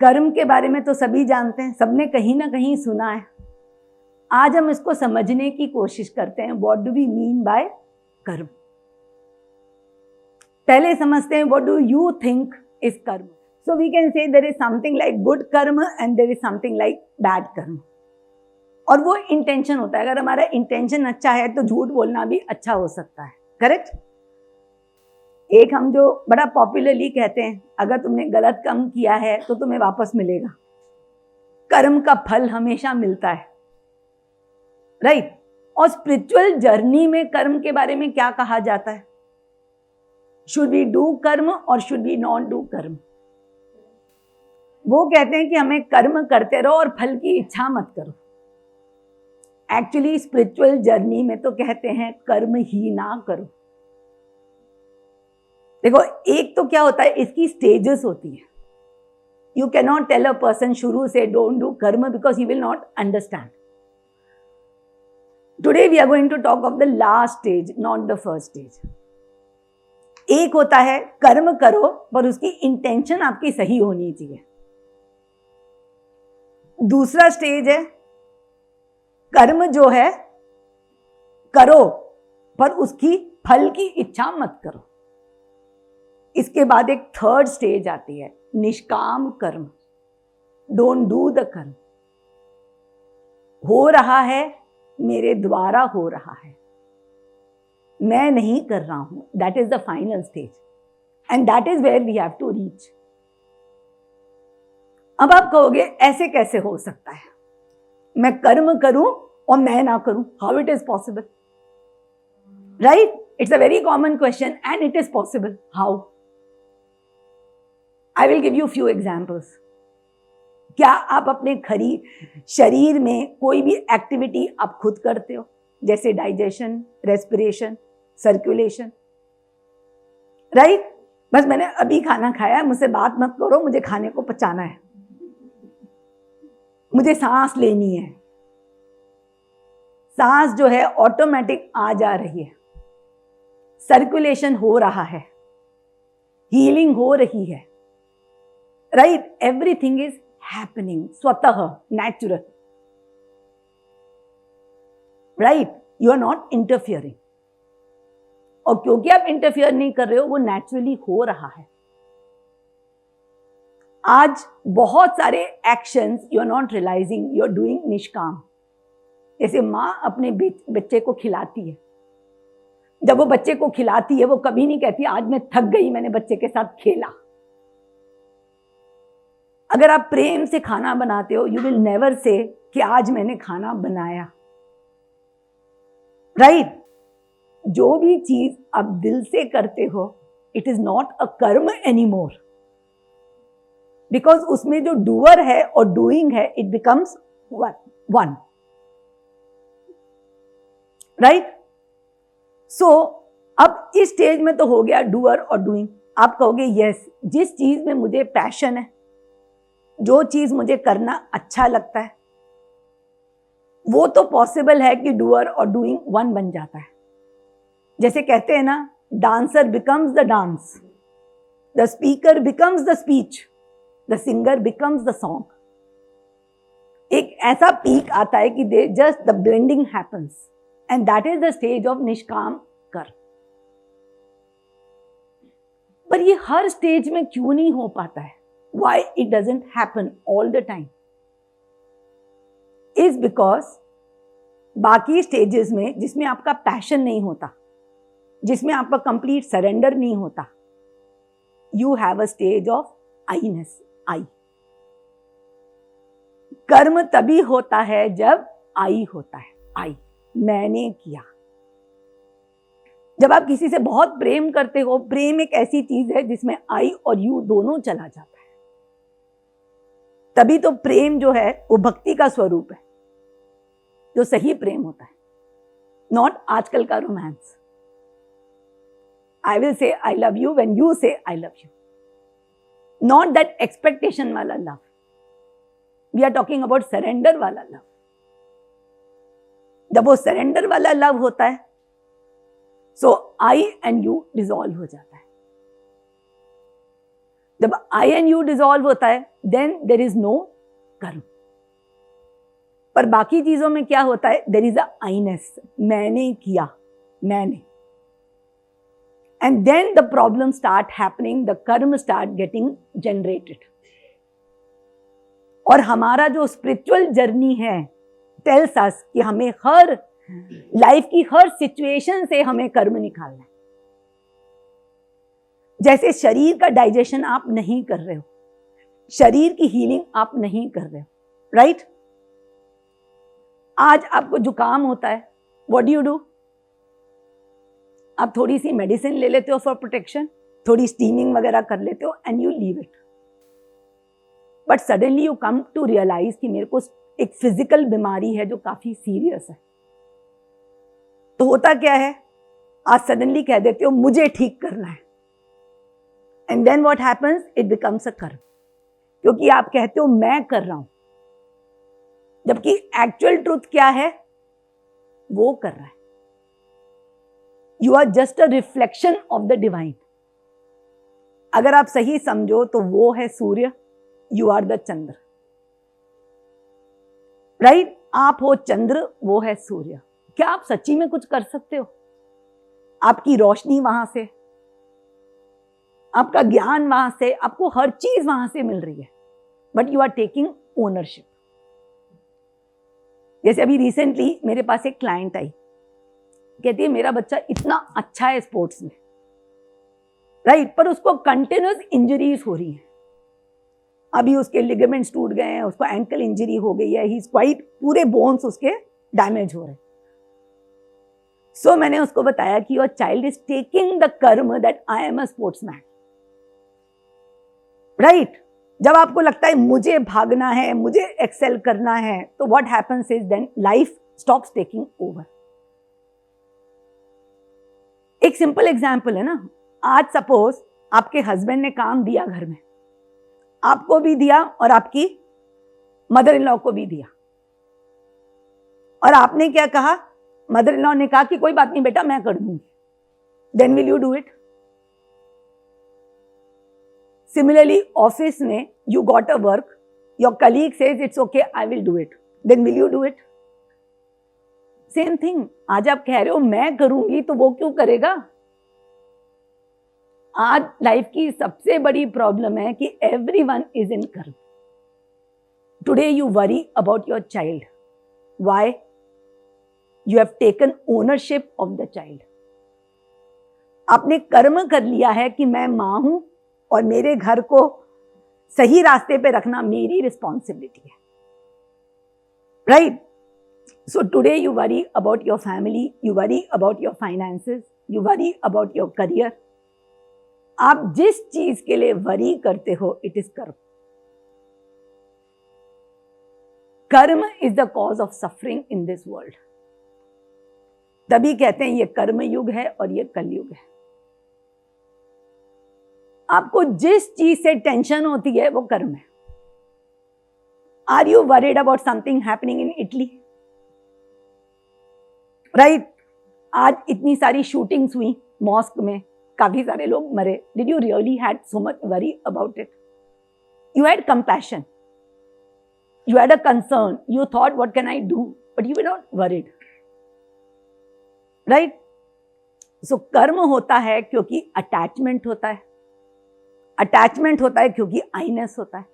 कर्म के बारे में तो सभी जानते हैं, सबने कहीं ना कहीं सुना है। आज हम इसको समझने की कोशिश करते हैं, what do we mean by karma. पहले समझते हैं what do you think is karma. So we can say there is something like good karma and there is something like bad karma. और वो इंटेंशन होता है, अगर हमारा इंटेंशन अच्छा है तो झूठ बोलना भी अच्छा हो सकता है, करेक्ट। एक हम जो बड़ा पॉपुलरली कहते हैं, अगर तुमने गलत काम किया है तो तुम्हें वापस मिलेगा, कर्म का फल हमेशा मिलता है, राइट। और स्पिरिचुअल जर्नी में कर्म के बारे में क्या कहा जाता है? शुड वी डू कर्म और शुड वी नॉट डू कर्म? वो कहते हैं कि हमें कर्म करते रहो और फल की इच्छा मत करो। एक्चुअली स्पिरिचुअल जर्नी में तो कहते हैं कर्म ही ना करो। देखो, एक तो क्या होता है, इसकी स्टेजेस होती है। You can not tell a person शुरू से don't do karma because he will not understand. Today we are going to talk of the last stage, not the first stage. एक होता है कर्म करो पर उसकी इंटेंशन आपकी सही होनी चाहिए। दूसरा स्टेज है कर्म जो है करो पर उसकी फल की इच्छा मत करो। इसके बाद एक थर्ड स्टेज आती है, निष्काम कर्म, डोंट डू द कर्म। हो रहा है, मेरे द्वारा हो रहा है, मैं नहीं कर रहा हूं। That is the final stage and that is where we have to reach. अब आप कहोगे ऐसे कैसे हो सकता है, मैं कर्म करूं और मैं ना करूं? How it is possible, right? It's a very common question and it is possible. How? I will give you few examples. क्या आप अपने शरीर में कोई भी एक्टिविटी आप खुद करते हो, जैसे डाइजेशन, रेस्पिरेशन, सर्कुलेशन, राइट? बस मैंने अभी खाना खाया, मुझसे बात मत करो, मुझे खाने को पचाना है, मुझे सांस लेनी है। सांस जो है ऑटोमेटिक आ जा रही है, सर्कुलेशन हो रहा है, हीलिंग हो रही है, राइट? एवरीथिंग इज हैपनिंग स्वतः, natural, right? You are not interfering. और क्योंकि आप इंटरफियर नहीं कर रहे हो, वो नेचुरली हो रहा है। आज बहुत सारे actions you are not realising, you are doing निष्काम। जैसे माँ अपने बच्चे को खिलाती है, जब वो बच्चे को खिलाती है वो कभी नहीं कहती आज मैं थक गई, मैंने बच्चे के साथ खेला। अगर आप प्रेम से खाना बनाते हो, यू विल नेवर से कि आज मैंने खाना बनाया, राइट? जो भी चीज आप दिल से करते हो, इट इज नॉट अ कर्म एनीमोर, बिकॉज उसमें जो डूअर है और डूइंग है, इट बिकम्स वन, राइट? सो अब इस स्टेज में तो हो गया डूअर और डूइंग। आप कहोगे यस, जिस चीज में मुझे पैशन है, जो चीज मुझे करना अच्छा लगता है, वो तो पॉसिबल है कि डूअर और डूइंग वन बन जाता है। जैसे कहते हैं ना, dancer becomes the dance, the speaker becomes the speech, the singer becomes the song. एक ऐसा पीक आता है कि just the blending happens and that is the stage of निष्काम कर्म। पर ये हर स्टेज में क्यों नहीं हो पाता है? Why it doesn't happen all the time? Is because बाकी स्टेजेस में जिसमें आपका पैशन नहीं होता, जिसमें आपका कंप्लीट सरेंडर नहीं होता, you have a stage of I-ness, I। कर्म तभी होता है जब I होता है, I, मैंने किया। जब आप किसी से बहुत प्रेम करते हो, प्रेम एक ऐसी चीज है जिसमें I और you दोनों चला जाता है। तभी तो प्रेम जो है वो भक्ति का स्वरूप है, जो सही प्रेम होता है, नॉट आजकल का romance. I will say I love you when you say I love you, not that expectation वाला love. We are talking about surrender वाला लव। जब वो सरेंडर वाला लव होता है, so I and you dissolve हो जाता है। जब आई एंड यू डिसॉल्व होता है देन देयर इज नो कर्म। पर बाकी चीजों में क्या होता है, देयर इज अ आईनेस, मैंने किया, मैंने, and then the problem start happening, the karma start getting generated. और हमारा जो स्पिरिचुअल जर्नी है टेल्स अस कि हमें हर लाइफ की हर सिचुएशन से हमें कर्म निकालना है। जैसे शरीर का डाइजेशन आप नहीं कर रहे हो, शरीर की हीलिंग आप नहीं कर रहे हो, राइट? आज आपको जुकाम होता है, व्हाट डू यू डू? आप थोड़ी सी मेडिसिन ले लेते हो फॉर प्रोटेक्शन, थोड़ी स्टीमिंग वगैरह कर लेते हो and you leave it. But suddenly you come to realise कि मेरे को एक फिजिकल बीमारी है जो काफी सीरियस है। तो होता क्या है, आज सडनली कह देते हो मुझे ठीक करना है, and then what happens, it becomes a karma, क्योंकि आप कहते हो मैं कर रहा हूं, जबकि एक्चुअल ट्रूथ क्या है, वो कर रहा है। You are just a reflection of the divine. अगर आप सही समझो तो वो है सूर्य, you are the chandra, right? आप हो चंद्र, वो है सूर्य। क्या आप सच्ची में कुछ कर सकते हो? आपकी रोशनी वहां से, आपका ज्ञान वहां से, आपको हर चीज वहां से मिल रही है, but you are taking ownership. जैसे अभी रिसेंटली मेरे पास एक क्लाइंट आई, कहती है मेरा बच्चा इतना अच्छा है स्पोर्ट्स में, राइट, पर उसको कंटिन्यूअस इंजरीज हो रही है। अभी उसके लिगामेंट्स टूट गए हैं, उसको एंकल इंजरी हो गई है, ही इज क्वाइट, पूरे बोन्स उसके डैमेज हो रहे हैं। सो मैंने उसको बताया कि your child is taking the karma that I am a sportsman, right? जब आपको लगता है मुझे भागना है, मुझे एक्सेल करना है, तो what happens is then life stops taking over. एक सिंपल एग्जांपल है ना, आज सपोज आपके हस्बैंड ने काम दिया घर में, आपको भी दिया और आपकी मदर इन लॉ को भी दिया, और आपने क्या कहा, मदर इन लॉ ने कहा कि कोई बात नहीं बेटा मैं कर दूंगी, then will you do it? Similarly office में you got a work, your colleague says it's okay I will do it, then will you do it? Same thing, आज आप कह रहे हो मैं करूंगी, तो वो क्यों करेगा? आज लाइफ की सबसे बड़ी प्रॉब्लम है कि एवरीवन इज इन कर्म। Today you worry about your child, why? You have taken ownership of the child. आपने कर्म कर लिया है कि मैं मां हूं और मेरे घर को सही रास्ते पे रखना मेरी रिस्पॉन्सिबिलिटी है, right? So today you worry about your family, you worry about your finances, you worry about your career. आप जिस चीज के लिए वरी करते हो, इट इज कर्म। कर्म is the cause of suffering in this world. तभी कहते हैं ये कर्म युग है और ये कलयुग है। आपको जिस चीज से टेंशन होती है वो कर्म है। Are you worried about something happening in Italy, right? आज इतनी सारी शूटिंग्स हुई मॉस्क में, काफी सारे लोग मरे, did you really had so much worry about it? You had compassion, you had a concern, you thought what can I do, but you were not worried, right? So कर्म होता है क्योंकि अटैचमेंट होता है, अटैचमेंट होता है क्योंकि आईनेस होता है।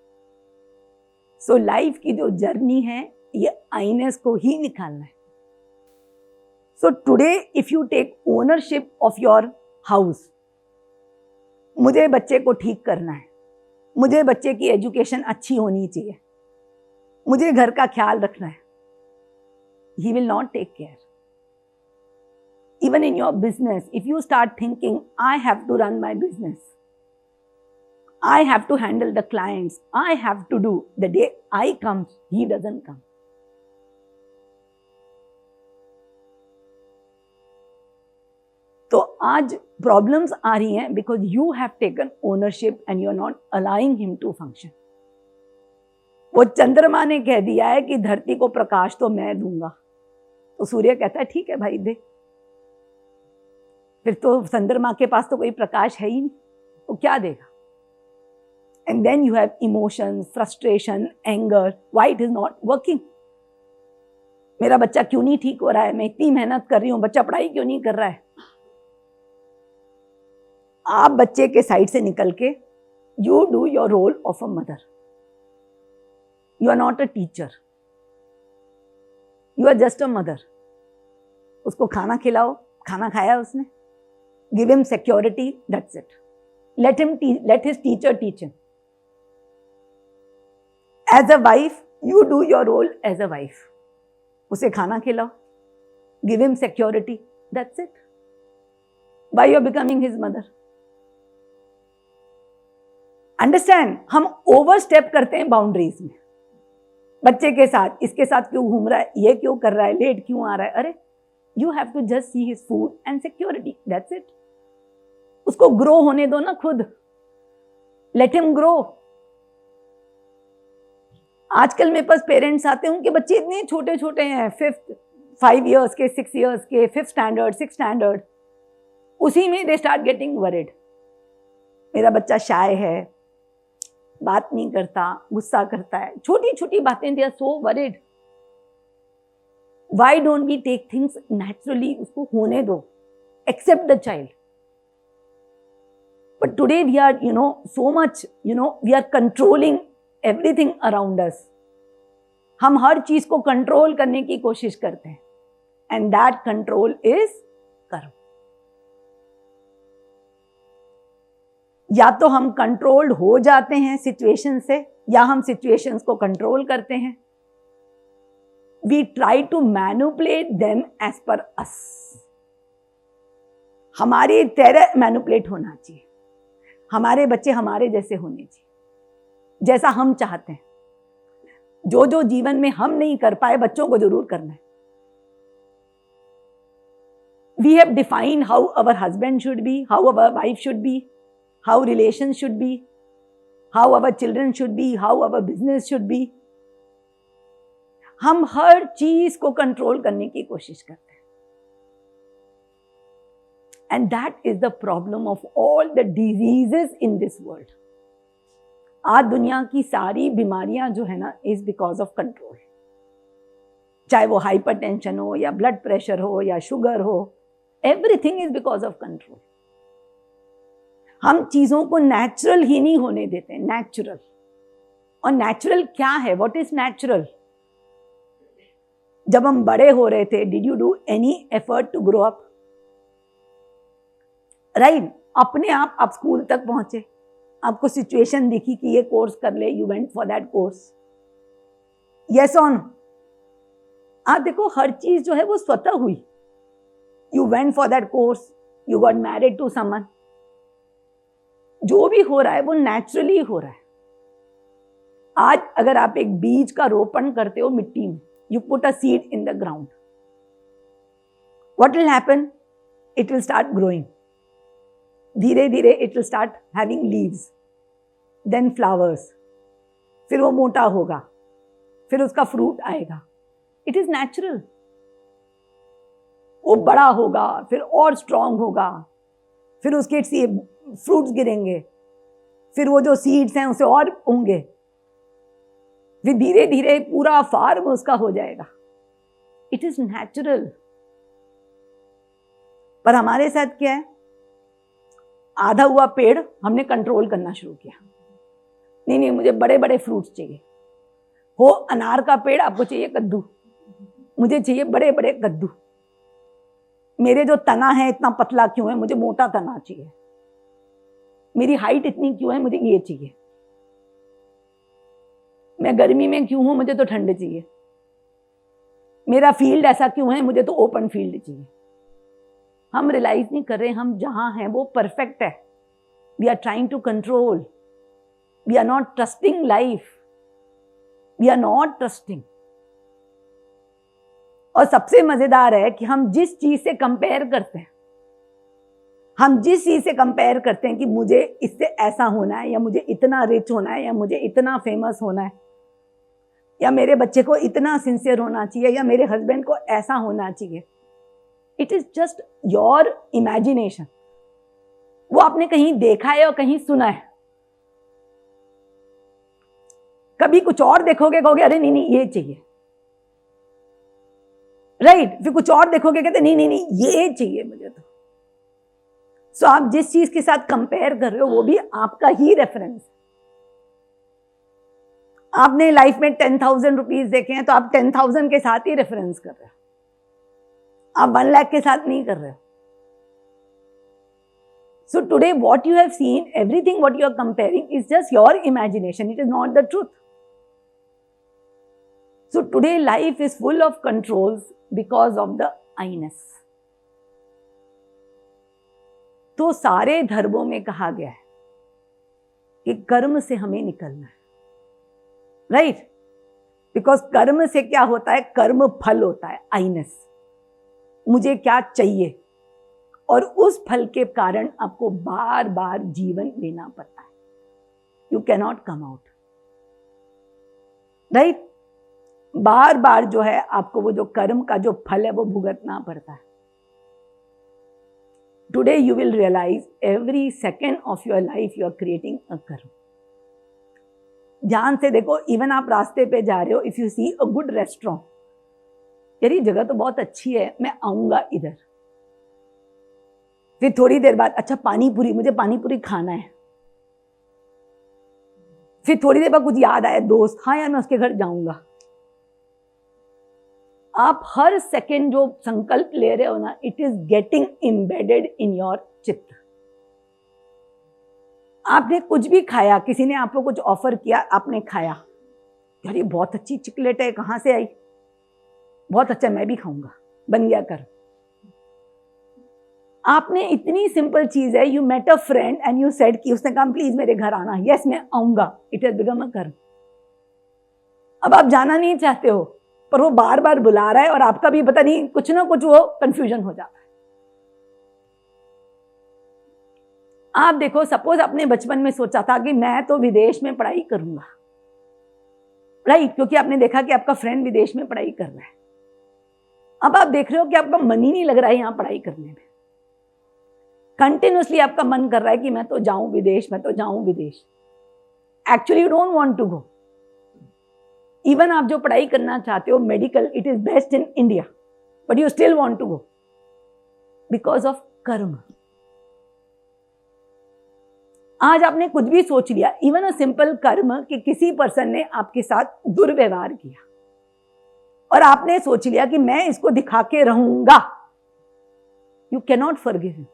सो लाइफ की जो जर्नी है ये आईनेस को ही निकालना है। So today if you take ownership of your house, मुझे बच्चे को ठीक करना है, मुझे बच्चे की एजुकेशन अच्छी होनी चाहिए, मुझे घर का ख्याल रखना है, he will not take care. Even in your business, if you start thinking I have to run my business, I have to handle the clients, I have to do, the day I comes, he doesn't come. तो आज problems आ रही हैं because you have taken ownership and you are not allowing him to function. वो चंद्रमा ने कह दिया है कि धरती को प्रकाश तो मैं दूंगा, तो सूर्य कहता है ठीक है भाई दे। फिर तो चंद्रमा के पास तो कोई प्रकाश है ही नहीं, तो क्या देगा? and then you have emotions, frustration, anger. Why it is not working? मेरा बच्चा क्यों नहीं ठीक हो रहा है? मैं इतनी मेहनत कर रही हूँ, बच्चा पढ़ाई क्यों नहीं कर रहा है? आप बच्चे के साइड से निकल के you do your role of a mother. You are not a teacher. You are just a mother. उसको खाना खिलाओ, खाना खाया उसने. Give him security, that's it. Let his teacher teach him. As a wife, you do your role as a wife. उसे खाना खिलाओ. Give him security, that's it. Why you are becoming his mother? Understand, हम overstep करते हैं boundaries में. बच्चे के साथ, इसके साथ क्यों घूम रहा है, ये क्यों कर रहा है, लेट क्यों आ रहा है? अरे you have to just see his food and security, that's it. उसको ग्रो होने दो ना खुद. Let him grow. आजकल मेरे पास पेरेंट्स आते हैं, उनके बच्चे इतने छोटे छोटे हैं, 5 years के, 6 years के, 5th standard, 6th standard. उसी में दे स्टार्ट गेटिंग वरिड. मेरा बच्चा शाय है, बात नहीं करता, गुस्सा करता है, छोटी छोटी बातें. They are so worried. Why don't we take things naturally? उसको होने दो. Accept the child. But today we are so much we are controlling everything around us. हम हर चीज को कंट्रोल करने की कोशिश करते हैं. एंड दैट कंट्रोल इज कर्म. या तो हम कंट्रोल्ड हो जाते हैं सिचुएशन से, या हम सिचुएशंस को कंट्रोल करते हैं. We try to manipulate them as per us. हमारी तरह मैनिपुलेट होना चाहिए. हमारे बच्चे हमारे जैसे होने चाहिए, जैसा हम चाहते हैं. जो जो जीवन में हम नहीं कर पाए, बच्चों को जरूर करना है. We have defined how our husband should be, how our wife should be, how relations should be, how our children should be, how our business should be. हम हर चीज को कंट्रोल करने की कोशिश करते हैं. And that is the problem of all the diseases in this world. आज दुनिया की सारी बीमारियां जो है ना, is because of control. चाहे वो हाइपरटेंशन हो, या ब्लड प्रेशर हो, या शुगर हो, everything is because of control. हम चीजों को नेचुरल ही नहीं होने देते. नेचुरल. और नेचुरल क्या है? What is natural? जब हम बड़े हो रहे थे, did you do any effort to grow up? Right. अपने आप स्कूल तक पहुंचे, आपको सिचुएशन दिखी कि ये कोर्स कर ले, you went for that course. Yes on. आप देखो, हर चीज जो है वो स्वतः हुई. You went for that course, you got married to someone. जो भी हो रहा है वो नेचुरली हो रहा है. आज अगर आप एक बीज का रोपण करते हो मिट्टी में, you put a seed in the ground, what will happen? It will start growing. धीरे धीरे it will start having leaves, then flowers. फिर वो मोटा होगा, फिर उसका फ्रूट आएगा. It is natural. वो बड़ा होगा, फिर और स्ट्रांग होगा, फिर उसके फ्रूट्स गिरेंगे, फिर वो जो सीड्स हैं उसे और होंगे, फिर धीरे धीरे पूरा फार्म उसका हो जाएगा. It is natural. पर हमारे साथ क्या है? आधा हुआ पेड़ हमने कंट्रोल करना शुरू किया. नहीं, मुझे बड़े बड़े फ्रूट्स चाहिए. हो अनार का पेड़, आपको चाहिए कद्दू. मुझे चाहिए बड़े बड़े कद्दू. मेरे जो तना है इतना पतला क्यों है? मुझे मोटा तना चाहिए. मेरी हाइट इतनी क्यों है? मुझे ये चाहिए. मैं गर्मी में क्यों हूं? मुझे तो ठंड चाहिए. मेरा फील्ड ऐसा क्यों है? मुझे तो ओपन फील्ड चाहिए. हम रियलाइज नहीं कर रहे, हम जहां हैं वो परफेक्ट है. We are trying to control. We are not trusting life. We are not trusting. और सबसे मजेदार है कि हम जिस चीज से कंपेयर करते हैं, हम जिस चीज से कंपेयर करते हैं कि मुझे इससे ऐसा होना है, या मुझे इतना रिच होना है, या मुझे इतना फेमस होना है, या मेरे बच्चे को इतना सिंसियर होना चाहिए, या मेरे हस्बैंड को ऐसा होना चाहिए. It is just your imagination. वो आपने कहीं देखा है और कहीं सुना है. कभी कुछ और देखोगे, कहोगे अरे नहीं नहीं ये चाहिए, राइट। फिर कुछ और देखोगे, कहते नहीं नहीं नहीं ये चाहिए मुझे तो। सो आप जिस चीज के साथ कंपेयर कर रहे हो वो भी आपका ही रेफरेंस। आपने लाइफ में 10,000 रुपीज देखे हैं तो आप 10,000 के साथ ही रेफरेंस कर रहे हो, आप 1 लाख के साथ नहीं कर रहे हो। So today what you have seen, everything what you are comparing is just your imagination. It is not the truth. So today life is full of controls because of the I-ness. तो सारे धर्मों में कहा गया है कि कर्म से हमें निकलना है, राइट? बिकॉज कर्म से क्या होता है, कर्म फल होता है, I-ness। मुझे क्या चाहिए, और उस फल के कारण आपको बार बार जीवन लेना पड़ता है। You cannot come out, right? बार बार जो है आपको वो जो कर्म का जो फल है वो भुगतना पड़ता है। Today you will realise every second of your life you are creating a karma. ध्यान से देखो, इवन आप रास्ते पे जा रहे हो, if you see a good restaurant, यार ये जगह तो बहुत अच्छी है, मैं आऊंगा इधर। फिर थोड़ी देर बाद अच्छा पानी पूरी, मुझे पानी पूरी खाना है। फिर थोड़ी देर बाद कुछ याद आया, दोस्त, हाँ यार मैं उसके घर जाऊंगा। आप हर सेकंड जो संकल्प ले रहे हो ना, it is getting embedded in your चित्त। आपने कुछ भी खाया, किसी ने आपको कुछ ऑफर किया, आपने खाया, यार ये बहुत अच्छी चिकलेट है, कहां से आई, बहुत अच्छा, मैं भी खाऊंगा, बन गया कर। आपने इतनी सिंपल चीज है, you met a friend and you said कि उसने कहा प्लीज मेरे घर आना, यस मैं आऊंगा, इट हैज बिकम अ कर्म। अब आप जाना नहीं चाहते हो पर वो बार बार बुला रहा है और आपका भी पता नहीं कुछ ना कुछ वो कंफ्यूजन हो जाता है। आप देखो, सपोज आपने बचपन में सोचा था कि मैं तो विदेश में पढ़ाई करूंगा, राइट? क्योंकि आपने देखा कि आपका फ्रेंड विदेश में पढ़ाई कर रहा है। अब आप देख रहे हो कि आपका मन ही नहीं लग रहा है यहां पढ़ाई करने में, कंटिन्यूसली आपका मन कर रहा है कि मैं तो जाऊं विदेश, मैं तो जाऊं विदेश। Actually you don't want to go. Even आप जो पढ़ाई करना चाहते हो medical, it is best in India, but you still want to go because of karma. आज आपने कुछ भी सोच लिया, इवन अ सिंपल कर्म कि किसी पर्सन ने आपके साथ दुर्व्यवहार किया और आपने सोच लिया कि मैं इसको दिखा के रहूंगा, you can not forgive him,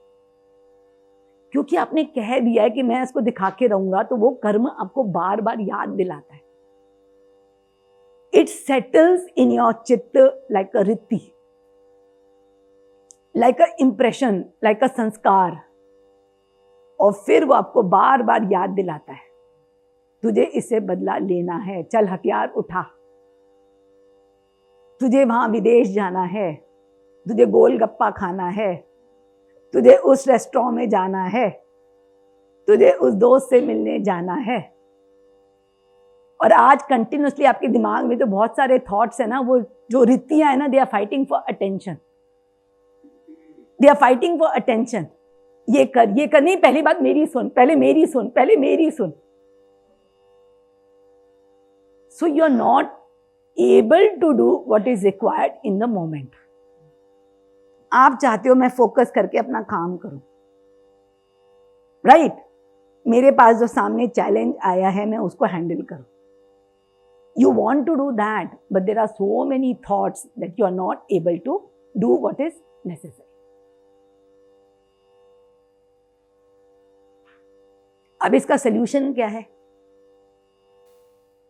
क्योंकि आपने कह दिया है कि मैं इसको दिखा के रहूंगा, तो वो कर्म आपको बार बार याद दिलाता है। It settles in your chitta like a vritti, like a impression, like a samskara, और फिर वो आपको बार बार याद दिलाता है तुझे इससे बदला लेना है, चल हथियार उठा, तुझे वहां विदेश जाना है, तुझे गोलगप्पा खाना है, तुझे उस रेस्टोरेंट में जाना है, तुझे उस दोस्त से मिलने जाना है। और आज कंटिन्यूसली आपके दिमाग में तो बहुत सारे थॉट्स है ना, वो जो रित्तियां है ना, they are fighting for attention, they are fighting for attention. ये कर, ये कर, नहीं पहली बात मेरी सुन, पहले मेरी सुन, पहले मेरी सुन। So you are not able to do what is required in the moment. आप चाहते हो मैं फोकस करके अपना काम करूं, राइट? मेरे पास जो सामने चैलेंज आया है मैं उसको हैंडल करूं। You want to do that, but there are so many thoughts that you are not able to do what is necessary. अब इसका सोल्यूशन क्या है?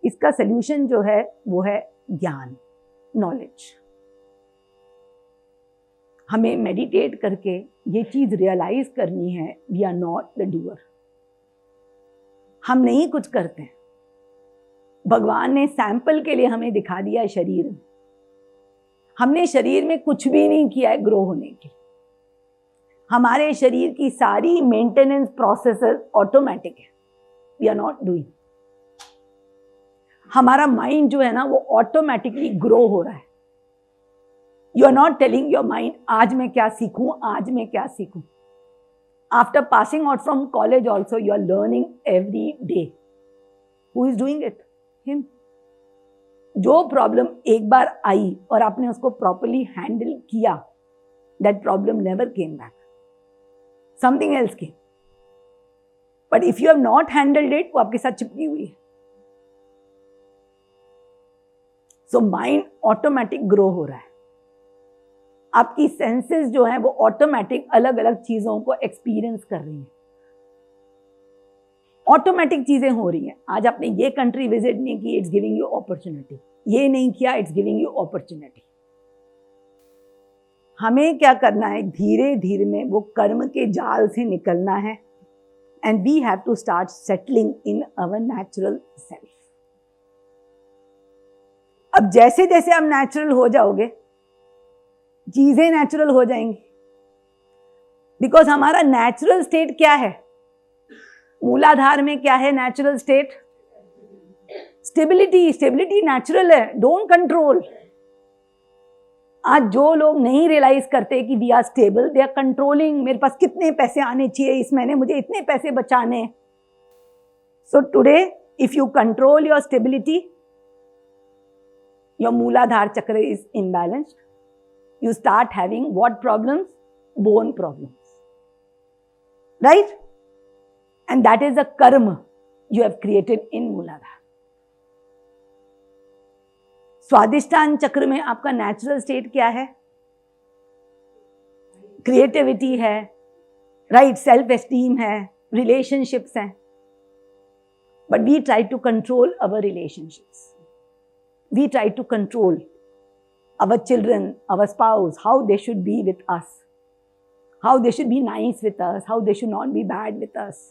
इसका सोल्यूशन जो है वो है ज्ञान, नॉलेज। हमें मेडिटेट करके ये चीज रियलाइज करनी है, we are not the doer. हम नहीं कुछ करते हैं, भगवान ने सैंपल के लिए हमें दिखा दिया है शरीर में। हमने शरीर में कुछ भी नहीं किया है ग्रो होने के लिए। हमारे शरीर की सारी मेंटेनेंस प्रोसेसेस ऑटोमेटिक है, वी आर नॉट डूइंग। हमारा माइंड जो है ना वो ऑटोमेटिकली ग्रो हो रहा है। You are not telling your mind आज मैं क्या सीखूं, आज मैं क्या सीखूं। After passing out from college also you are learning every day. Who is doing it? Him. जो प्रॉब्लम एक बार आई और आपने उसको प्रॉपर्ली हैंडल किया, that problem never came back, something else came. But if you have not handled it, वो आपके साथ चिपकी हुई है। सो माइंड ऑटोमेटिक ग्रो हो रहा है, आपकी सेंसेस जो है वो ऑटोमेटिक अलग अलग चीजों को एक्सपीरियंस कर रही हैं, ऑटोमेटिक चीजें हो रही हैं। आज आपने ये कंट्री विजिट नहीं की, इट्स गिविंग यू अपॉर्चुनिटी। ये नहीं किया, इट्स गिविंग यू अपॉर्चुनिटी। हमें क्या करना है, धीरे धीरे में वो कर्म के जाल से निकलना है, and we have to start settling in our natural self. अब जैसे जैसे आप नेचुरल हो जाओगे, चीजें नेचुरल हो जाएंगी, बिकॉज हमारा नेचुरल स्टेट क्या है, मूलाधार में क्या है natural state? Stability. Stability natural है, डोंट कंट्रोल। आज जो लोग नहीं रियलाइज करते कि we are stable, they are controlling. मेरे पास कितने पैसे आने चाहिए इस महीने, मुझे इतने पैसे बचाने। So today if you control your stability, your मूलाधार चक्र is imbalanced, you start having what problems? Bone problems. Right? And that is the karma you have created in Mooladhara. Swadhisthana chakra में आपका नेचुरल स्टेट क्या है? क्रिएटिविटी है, right, self esteem है, relationships हैं। But we try to control our relationships, we try to control our children, our spouse, how they should be with us, how they should be nice with us, how they should not be bad with us.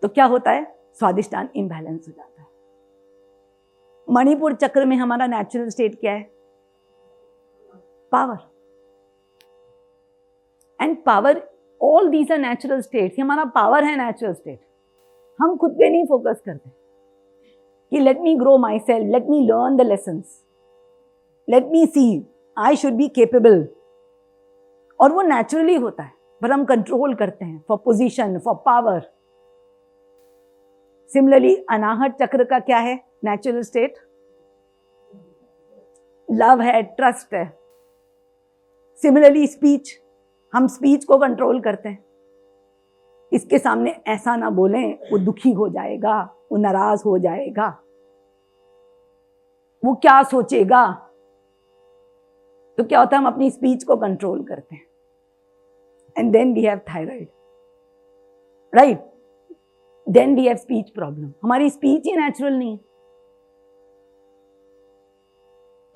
तो क्या होता है? Swadhisthana imbalance हो जाता है। मणिपुर चक्र में हमारा नेचुरल स्टेट क्या है? Power. And power, all these are natural states. हमारा पावर है नेचुरल स्टेट। हम खुद पे नहीं फोकस करते कि let me grow myself, let me learn the lessons, let me see I should be capable. और वो नेचुरली होता है, पर हम कंट्रोल करते हैं for position, for power. Similarly Anahata चक्र का क्या है नेचुरल स्टेट? लव है, ट्रस्ट है। सिमिलरली स्पीच, हम स्पीच को कंट्रोल करते हैं, इसके सामने ऐसा ना बोलें, वो दुखी हो जाएगा, वो नाराज हो जाएगा, वो क्या सोचेगा। तो क्या होता है, हम अपनी स्पीच को कंट्रोल करते हैं। And then we have thyroid, right, then we have speech problem. हमारी स्पीच ही नेचुरल नहीं है,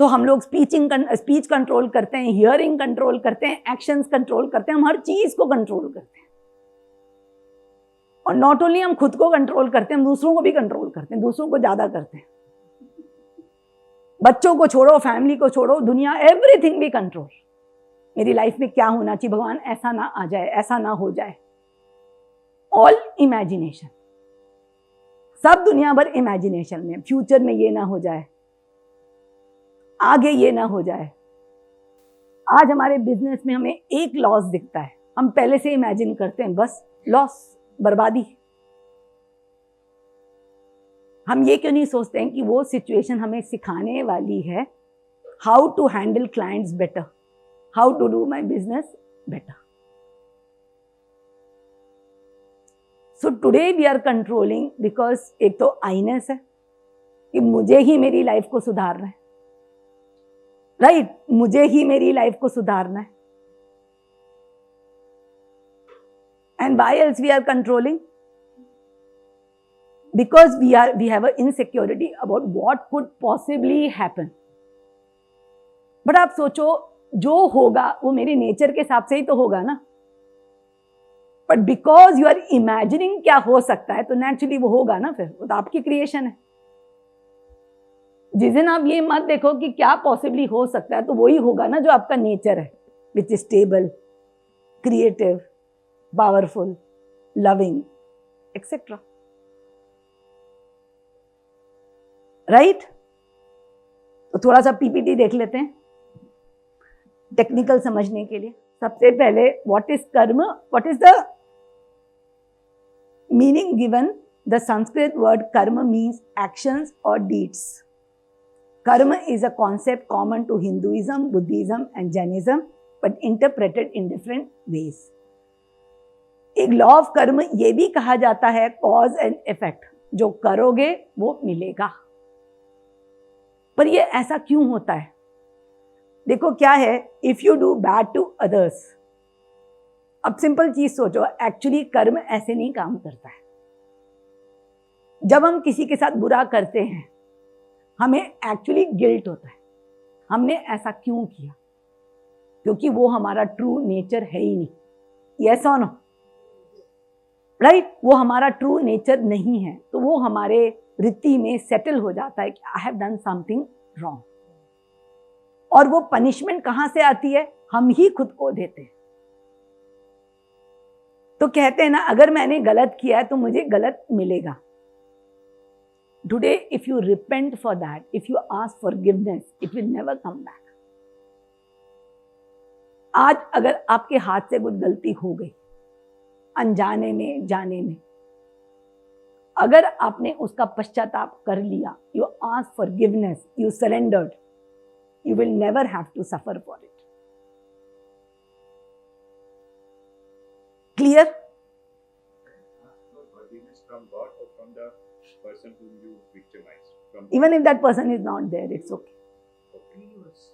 तो हम लोग स्पीच कंट्रोल करते हैं, हियरिंग कंट्रोल करते हैं, एक्शंस कंट्रोल करते हैं, हम हर चीज को कंट्रोल करते हैं। और नॉट ओनली हम खुद को कंट्रोल करते हैं, हम दूसरों को भी कंट्रोल करते हैं, दूसरों को ज्यादा करते हैं। बच्चों को छोड़ो, फैमिली को छोड़ो, दुनिया, एवरीथिंग भी कंट्रोल। मेरी लाइफ में क्या होना चाहिए, भगवान ऐसा ना आ जाए, ऐसा ना हो जाए। ऑल इमेजिनेशन, सब दुनिया भर इमेजिनेशन में, फ्यूचर में ये ना हो जाए, आगे ये ना हो जाए। आज हमारे बिजनेस में हमें एक लॉस दिखता है, हम पहले से इमेजिन करते हैं, बस लॉस, बर्बादी। हम ये क्यों नहीं सोचते हैं कि वो सिचुएशन हमें सिखाने वाली है how to handle clients better, how to do my business better. So today we are controlling, because एक तो आईनेस है कि मुझे ही मेरी लाइफ को सुधारना है, राइट, मुझे ही मेरी लाइफ को सुधारना है। And why else we are controlling? Because we have an insecurity about what could possibly happen. But आप सोचो, जो होगा वो मेरे नेचर के हिसाब से ही तो होगा ना। But because you are imagining क्या हो सकता है, तो नेचुरली वो होगा ना, फिर वो तो आपकी क्रिएशन है। जिस दिन आप ये मत देखो कि क्या पॉसिबली हो सकता है, तो वही होगा ना जो आपका नेचर है, which is stable, creative, powerful, loving, etcetera, right. तो थोड़ा सा पीपीटी देख लेते हैं टेक्निकल समझने के लिए। सबसे पहले व्हाट इज कर्म, what is the meaning given The Sanskrit word karma means actions or deeds. Karma is a concept common to Hinduism, Buddhism and Jainism, but interpreted in different ways. एक law of karma ये भी कहा जाता है cause and effect, जो करोगे वो मिलेगा। पर ये ऐसा क्यों होता है? देखो क्या है, if you do bad to others, अब सिंपल चीज सोचो, एक्चुअली कर्म ऐसे नहीं काम करता है। जब हम किसी के साथ बुरा करते हैं हमें एक्चुअली गिल्ट होता है, हमने ऐसा क्यों किया, क्योंकि वो हमारा ट्रू नेचर है ही नहीं। यस और नो, राइट? वो हमारा ट्रू नेचर नहीं है, तो वो हमारे वृत्ति में सेटल हो जाता है कि I have done something wrong. और वो पनिशमेंट कहां से आती है? हम ही खुद को देते हैं। तो कहते हैं ना, अगर मैंने गलत किया है तो मुझे गलत मिलेगा। Today, if you repent for that, if you ask forgiveness, it will never come back. आज अगर आपके हाथ से कुछ गलती हो गई, अनजाने में, जाने में, अगर आपने उसका पश्चाताप कर लिया, you ask forgiveness, you surrendered, you will never have to suffer for it. Clear? Forgiveness from God or from the person whom you victimized? Even if that person is not there, it's okay.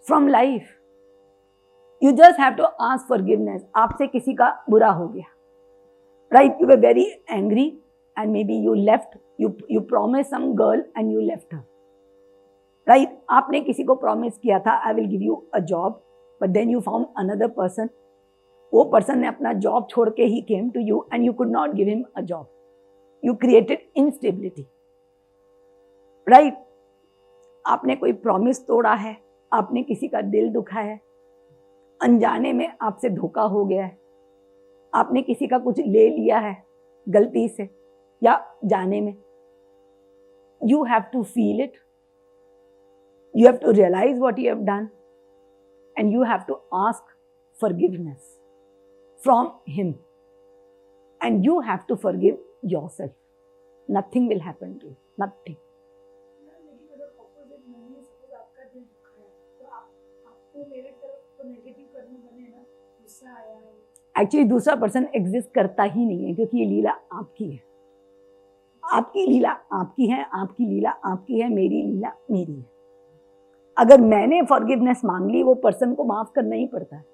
From life. You just have to ask forgiveness. आपसे किसी का बुरा हो गया, right? You were very angry and maybe you left. You promised some girl and you left her, right? आपने किसी को promise किया था, I will give you a job, but then you found another person. वो person ने अपना job छोड़ के ही came to you and you could not give him a job. You created instability, right? आपने कोई promise तोड़ा है, आपने किसी का दिल दुखाया है, अनजाने में आपसे धोखा हो गया है, आपने किसी का कुछ ले लिया है गलती से या जाने में। You have to feel it. You have to realize what you have done and you have to ask forgiveness from him. And you have to forgive yourself. Nothing will happen to you. Nothing. Actually दूसरा person exist करता ही नहीं है, क्योंकि ये लीला आपकी है। आपकी लीला आपकी है, आपकी लीला आपकी है, मेरी लीला मेरी है। अगर मैंने फॉरगिवनेस मांग ली, वो पर्सन को माफ करना ही पड़ता है,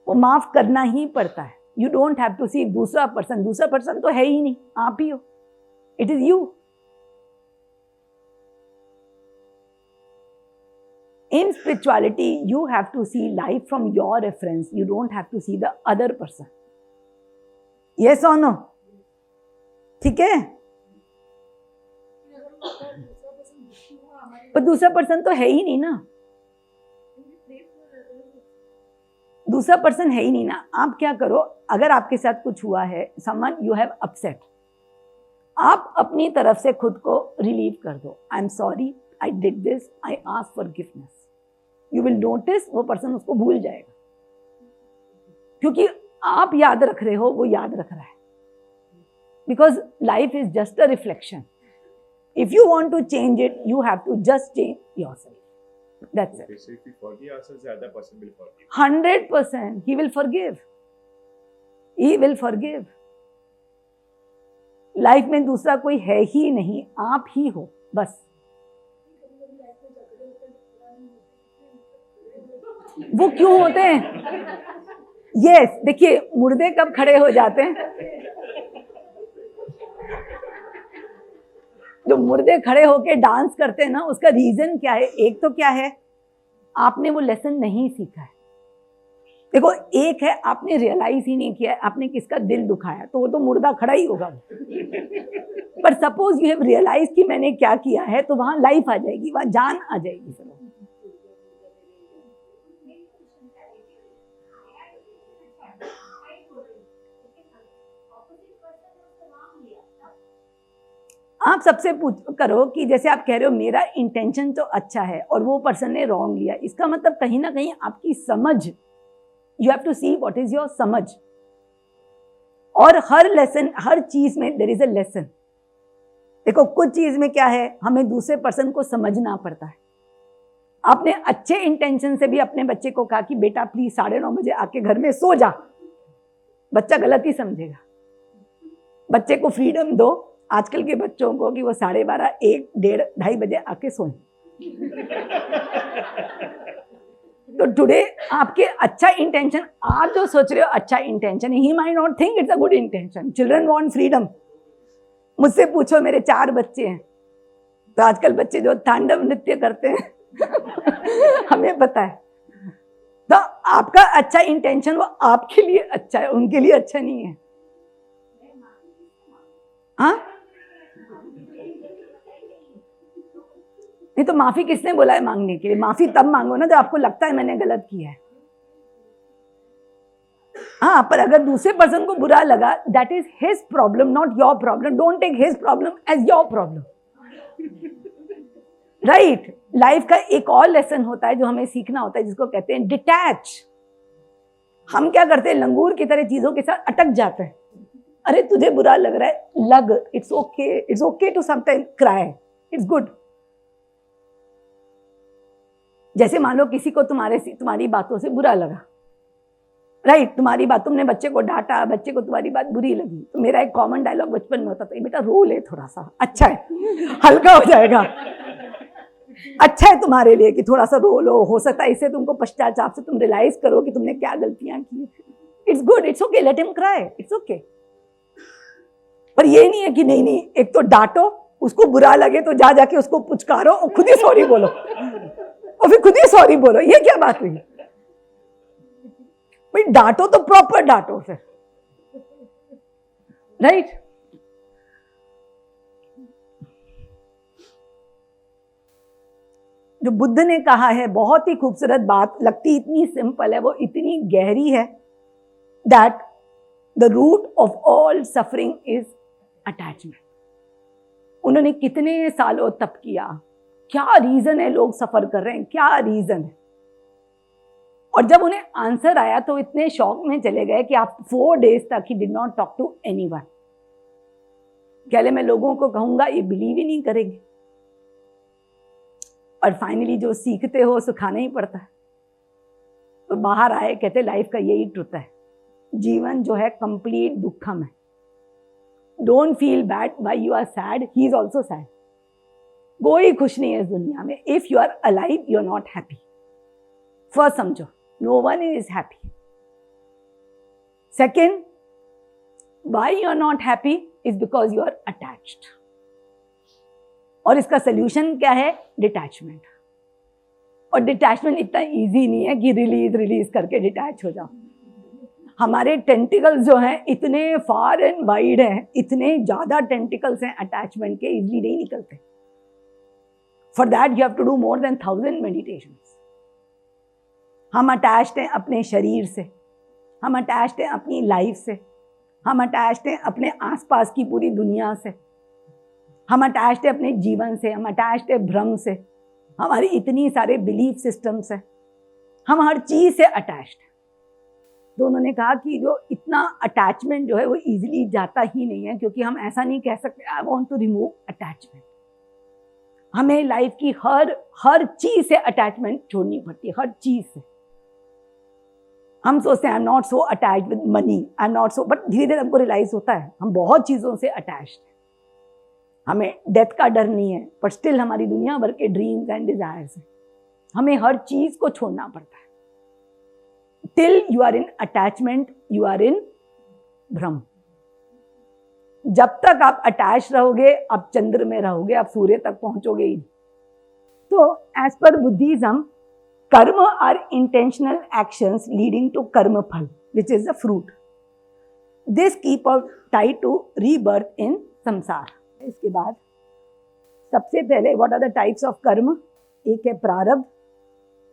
वो माफ करना ही पड़ता है। यू डोंट हैव टू सी दूसरा पर्सन तो है ही नहीं, आप ही हो। It is you. In spirituality, you have to see life from your reference. You don't have to see the other person. Yes or no? ठीक है? पर दूसरा पर्सन तो है ही नहीं ना। दूसरा पर्सन है ही नहीं ना। आप क्या करो, अगर आपके साथ कुछ हुआ है, someone you have upset, आप अपनी तरफ से खुद को रिलीव कर दो। I am sorry, I did this, I ask forgiveness. You will notice वो पर्सन उसको भूल जाएगा, क्योंकि आप याद रख रहे हो, वो याद रख रहा है। Because life is just a reflection. If you want to change it, you have to just change yourself. That's it. So if we forgive ourselves, the other person will forgive. 100% he will forgive. He will forgive. Life में दूसरा कोई है ही नहीं, आप ही हो बस। वो क्यों होते हैं? यस, देखिए मुर्दे कब खड़े हो जाते हैं? जो मुर्दे खड़े होके डांस करते हैं ना, उसका रीजन क्या है? एक तो क्या है, आपने वो लेसन नहीं सीखा है। देखो, एक है आपने रियलाइज ही नहीं किया है, आपने किसका दिल दुखाया, तो वो तो मुर्दा खड़ा ही होगा। पर सपोज यू हैव रियलाइज कि मैंने क्या किया है, तो वहां लाइफ आ जाएगी, वहां जान आ जाएगी। चलो, आप सबसे करो कि जैसे आप कह रहे हो मेरा इंटेंशन तो अच्छा है और वो पर्सन ने रॉन्ग लिया, इसका मतलब कहीं ना कहीं आपकी समझ, you have to see what is your समझ। और हर लेसन, हर चीज में देयर इज अ लेसन। देखो कुछ चीज में क्या है, हमें दूसरे पर्सन को समझना पड़ता है। आपने अच्छे इंटेंशन से भी अपने बच्चे को कहा कि बेटा प्लीज 9:30 बजे आके घर में सो जा, बच्चा गलत ही समझेगा। बच्चे को फ्रीडम दो, आजकल के बच्चों को, कि वो 12:30, 1, 1:30, 2:30 बजे आके सोएं। तो टुडे आपके अच्छा इंटेंशन, आप जो सोच रहे हो अच्छा intention, he might not think it's a good intention. Children want freedom. मुझसे पूछो, मेरे 4 बच्चे हैं, तो आजकल बच्चे जो तांडव नृत्य करते हैं हमें पता है। तो आपका अच्छा इंटेंशन वो आपके लिए अच्छा है, उनके लिए अच्छा नहीं है। हाँ, नहीं तो माफी किसने बोला है मांगने के लिए? माफी तब मांगो ना जब आपको लगता है मैंने गलत किया है। हाँ, पर अगर दूसरे पर्सन को बुरा लगा, that is his problem, not your problem. Don't take his problem as your problem, right. Life का एक और लेसन होता है जो हमें सीखना होता है, जिसको कहते हैं डिटैच। हम क्या करते हैं, लंगूर की तरह चीजों के साथ अटक जाते हैं। अरे तुझे बुरा लग रहा है, लग, it's okay, it's okay to sometime cry, it's good. जैसे मान लो किसी को तुम्हारी बातों से बुरा लगा, राइट, तुम्हारी बात, तुमने बच्चे को डांटा, बच्चे को तुम्हारी बात बुरी लगी, तो मेरा एक कॉमन डायलॉग बचपन में होता था, बेटा रो ले थोड़ा सा, अच्छा है, हल्का हो जाएगा, अच्छा है तुम्हारे लिए कि थोड़ा सा रो लो, हो सकता है इससे तुमको पश्चाताप से तुम रियलाइज करो कि तुमने क्या गलतियां की। It's good, it's okay, let him cry, it's okay. पर ये नहीं है कि नहीं, एक तो डांटो, उसको बुरा लगे तो जाके उसको पुचकारो और खुद ही सॉरी बोलो, और फिर खुद ही सॉरी बोलो, ये क्या बात हुई? भाई डांटो तो प्रॉपर डांटो फिर, राइट। जो बुद्ध ने कहा है, बहुत ही खूबसूरत बात, लगती इतनी सिंपल है, वो इतनी गहरी है, that the root of all suffering is attachment. उन्होंने कितने सालों तप किया, क्या रीजन है लोग सफर कर रहे हैं, क्या रीजन है? और जब उन्हें आंसर आया तो इतने शॉक में चले गए कि आप 4 डेज तक ही did not talk to anyone. पहले मैं लोगों को कहूंगा, ये बिलीव ही नहीं करेंगे। और फाइनली जो सीखते हो सिखाना ही पड़ता है। तो बाहर आए, कहते लाइफ का यही ट्रुथ है, जीवन जो है कंप्लीट दुखम है। Don't feel bad why you are sad, he is also sad. कोई खुश नहीं है इस दुनिया में। If you are alive you are not happy. First समझो, no one is happy. Second, why you are not happy is because you are attached. और इसका सोल्यूशन क्या है? डिटैचमेंट। और डिटैचमेंट इतना इजी नहीं है कि रिलीज करके डिटैच हो जाओ। हमारे टेंटिकल्स जो हैं इतने फार एंड वाइड हैं, इतने ज्यादा टेंटिकल्स हैं अटैचमेंट के, इजीली नहीं निकलते। For that you have to do more than 1000 meditations. हम अटैच्ड हैं अपने शरीर से, हम अटैच्ड हैं अपनी लाइफ से, हम अटैच्ड हैं अपने आसपास की पूरी दुनिया से, हम अटैच्ड हैं अपने जीवन से, हम अटैच्ड हैं भ्रम से, हमारी इतनी सारे बिलीफ सिस्टम्स हैं, हम हर चीज से अटैच्ड हैं। तो उन्होंने कहा कि जो इतना अटैचमेंट जो है वो इजीली जाता ही नहीं है, क्योंकि हम ऐसा नहीं कह सकते I want to remove attachment. हमें लाइफ की हर चीज से अटैचमेंट छोड़नी पड़ती है, हर चीज से। हम सोचते हैं I am not so attached with money, I am not so, but धीरे धीरे हमको रियलाइज होता है हम बहुत चीजों से अटैच्ड हैं। हमें डेथ का डर नहीं है, पर स्टिल हमारी दुनिया भर के ड्रीम्स एंड डिजायर्स हैं। हमें हर चीज को छोड़ना पड़ता है। Till you are in attachment you are in भ्रम। जब तक आप अटैच रहोगे आप चंद्र में रहोगे, आप सूर्य तक पहुंचोगे ही। तो as per Buddhism, karma are intentional actions leading to karma phala which is the fruit. This keep us tied to rebirth in samsara. इसके बाद सबसे पहले what are the types of karma? एक है प्रारब्ध,